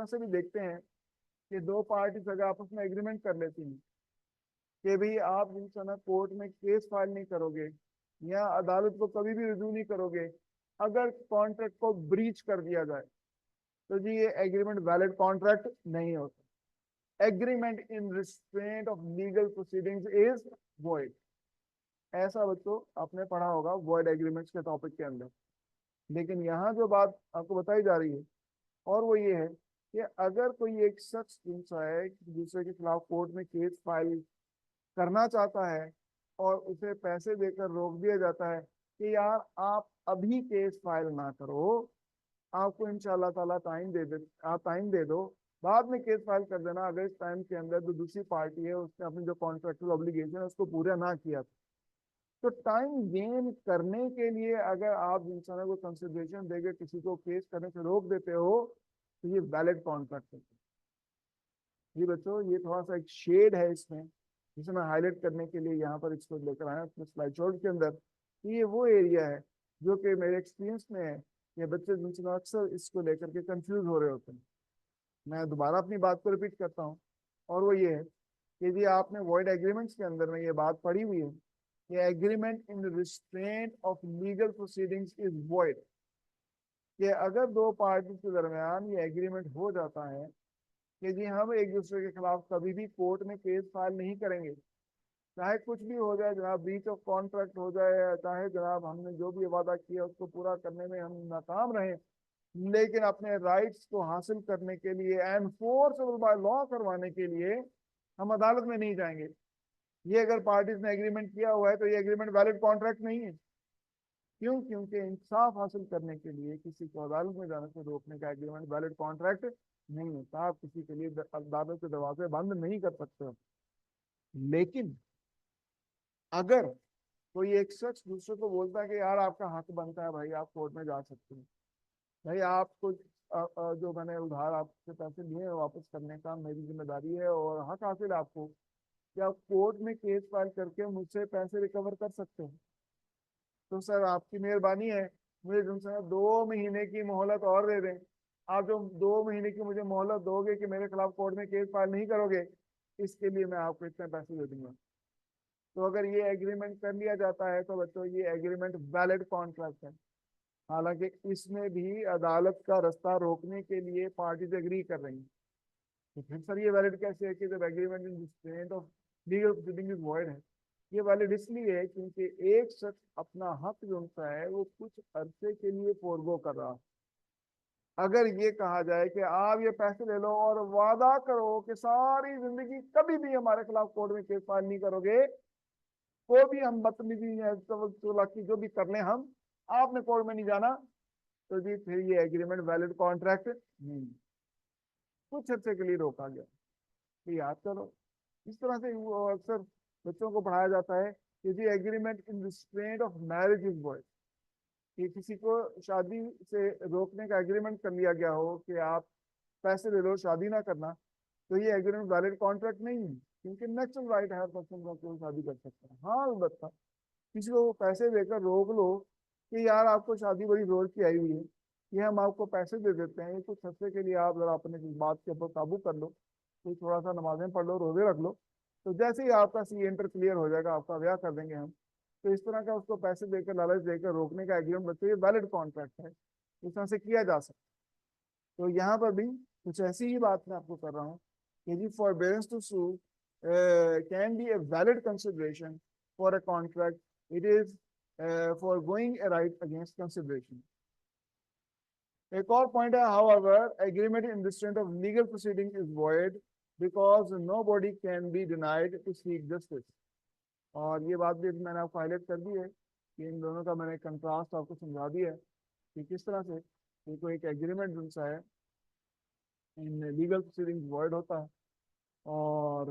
तरह से भी देखते हैं कि दो पार्टीज अगर आपस में एग्रीमेंट कर लेती हैं कि भाई आप जिनसे ना कोर्ट में केस फाइल नहीं करोगे या अदालत को कभी भी रिव्यू नहीं करोगे, अगर कॉन्ट्रैक्ट को ब्रीच कर दिया जाए तो जी ये एग्रीमेंट वैलिड कॉन्ट्रैक्ट नहीं होता। Agreement in restraint of legal proceedings is void. ऐसा बच्चों आपने पढ़ा होगा वॉइड एग्रीमेंट्स के टॉपिक के अंदर। लेकिन यहाँ जो बात आपको बताई जा रही है और वो ये है कि अगर कोई एक शख्स दूसरा है दूसरे के खिलाफ कोर्ट में केस फाइल करना चाहता है और उसे पैसे देकर रोक दिया जाता है कि यार आप अभी केस फाइल ना करो, आपको इंशाल्लाह ताला टाइम दे दे, आप टाइम दे दो, बाद में केस फाइल कर देना अगर इस टाइम के अंदर जो दूसरी पार्टी है उसने अपनी जो कॉन्ट्रेक्चुअल ऑब्लिगेशन है उसको पूरा ना किया। तो टाइम गेन करने के लिए अगर आप इंसानों को कंसिडरेशन देकर किसी को केस करने से रोक देते हो तो ये वैलिड कॉन्ट्रैक्ट है। ये बच्चों ये थोड़ा सा एक शेड है इसमें जिसे मैं हाईलाइट करने के लिए यहाँ पर इसको लेकर आया अपने स्लाइड शॉट के अंदर कि ये वो एरिया है जो कि मेरे एक्सपीरियंस में है। ये बच्चे जिनसे अक्सर इसको लेकर के कंफ्यूज हो रहे होते हैं। मैं दोबारा अपनी बात को रिपीट करता हूँ और वो ये है कि यदि आपने वॉइड एग्रीमेंट्स के अंदर में ये बात पढ़ी हुई है कि agreement in restraint of legal proceedings is void, कि अगर दो पार्टी के दरमियान ये एग्रीमेंट हो जाता है कि जी हम एक दूसरे के खिलाफ कभी भी कोर्ट में केस फाइल नहीं करेंगे, चाहे कुछ भी हो जाए, जनाब ब्रीच ऑफ कॉन्ट्रैक्ट हो जाए, चाहे जनाब हमने जो भी वादा किया उसको पूरा करने में हम नाकाम रहे, लेकिन अपने राइट्स को हासिल करने के लिए एनफोर्सेबल बाय लॉ करवाने के लिए हम अदालत में नहीं जाएंगे। ये अगर पार्टीज ने एग्रीमेंट किया हुआ है तो ये एग्रीमेंट वैलिड कॉन्ट्रैक्ट नहीं है। क्यों? क्योंकि इंसाफ हासिल करने के लिए किसी को अदालत में जाने से रोकने का एग्रीमेंट वैलिड कॉन्ट्रैक्ट नहीं होता। आप किसी के लिए अदालत के दरवाजे बंद नहीं कर सकते हो। लेकिन अगर कोई एक शख्स दूसरे को बोलता है कि यार आपका हक बनता है भाई, आप कोर्ट में जा सकते हैं, भाई आपको जो मैंने उधार आपसे पैसे लिए हैं वापस करने का मेरी जिम्मेदारी है और हक हासिल है आपको, कि आप कोर्ट में केस फाइल करके मुझसे पैसे रिकवर कर सकते हैं, तो सर आपकी मेहरबानी है, मुझे तुमसे 2 महीने की मोहलत और दे दें। आप जो 2 महीने की मुझे मोहलत दोगे कि मेरे खिलाफ कोर्ट में केस फाइल नहीं करोगे, इसके लिए मैं आपको इतने पैसे दे दूंगा। तो अगर ये एग्रीमेंट कर लिया जाता है तो बच्चों ये एग्रीमेंट वैलिड कॉन्ट्रैक्ट है। हालांकि इसमें भी अदालत का रास्ता रोकने के लिए पार्टीज एग्री कर रही हैं। तो फिर सर ये वैलिड कैसे है कि जब agreement in restraint of legal proceeding is void है? ये वैलिड इसलिए है क्योंकि एक शख्स अपना हक जो उनका है वो कुछ अरसे के लिए फोरगो कर रहा है। अगर ये कहा जाए कि आप ये पैसे ले लो और वादा करो कि सारी जिंदगी कभी भी हमारे खिलाफ कोर्ट में केस फाइल नहीं करोगे, कोई भी हम बदतमीजी या की जो भी कर लें हम, आपने कोर्ट में नहीं जाना, तो जी फिर ये एग्रीमेंट वैलिड कॉन्ट्रैक्ट नहीं, कुछ अर्से के लिए रोका गया। तो याद करो इस तरह से वो अक्सर बच्चों को पढ़ाया जाता है कि जी agreement in restraint of marriage is void, कि किसी को शादी से रोकने का एग्रीमेंट कर लिया गया हो कि आप पैसे ले लो शादी ना करना, तो ये एग्रीमेंट वैलिड कॉन्ट्रैक्ट नहीं है, क्योंकि नेचुरल राइट है हर पर्सन का कोई शादी कर सकता है। हाँ अलबत्ता किसी को पैसे देकर रोक लो कि यार आपको शादी बड़ी जोर की आई हुई है, ये हम आपको पैसे दे देते हैं, ये कुछ हफ्ते के लिए आप जरा अपने इस बात के ऊपर काबू कर लो, तो थोड़ा सा नमाजें पढ़ लो, रोजे रख लो, तो जैसे ही आपका सी एंटर क्लियर हो जाएगा आपका ब्याह कर देंगे हम। तो इस तरह का उसको पैसे देकर लालच देकर रोकने का एग्रीमेंट बच्चे ये वैलिड कॉन्ट्रैक्ट है, इस तरह से किया जा सकता है। तो यहाँ पर भी कुछ ऐसी ही बात मैं आपको कर रहा हूँ कि जी forbearance to sue can be a valid consideration for a contract. It is foregoing a right against consideration. एक और पॉइंट है, however, agreement in restraint of legal proceeding is void because nobody can be denied to seek justice. और ये बात भी मैंने आपको highlight कर दी है कि इन दोनों का मैंने कंट्रास्ट आपको समझा दिया है कि किस तरह से कोई एक एग्रीमेंट जिनसा है इन लीगल प्रोसीडिंग वॉइड होता है और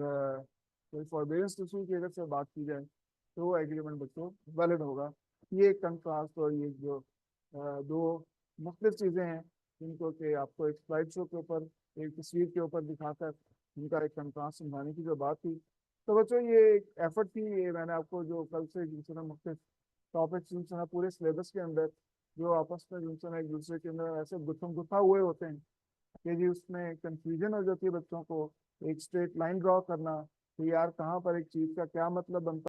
कोई फॉरबिडेंस इशू की अगर से बात की जाए तो वो एग्रीमेंट बच्चों वैलिड होगा। ये कंट्रास्ट और ये जो दो मुख्तलिफ चीज़ें हैं जिनको कि आपको एक स्लाइड शो के ऊपर एक तस्वीर के ऊपर दिखाकर इनका एक कंट्रास्ट समझाने की जो बात थी, तो बच्चों ये एक एफर्ट थी, ये मैंने आपको जो कल से जिनसे मुख्तलिफ टॉपिक्स जिनसे ना पूरे सिलेबस के अंदर जो आपस में जिनसे एक दूसरे के अंदर ऐसे गुत्थम गुत्था हुए होते हैं, कि जी उसमें कंफ्यूजन हो जाती है बच्चों को, एक स्ट्रेट लाइन ड्रॉ करना कि यार कहाँ पर एक चीज का क्या मतलब बनता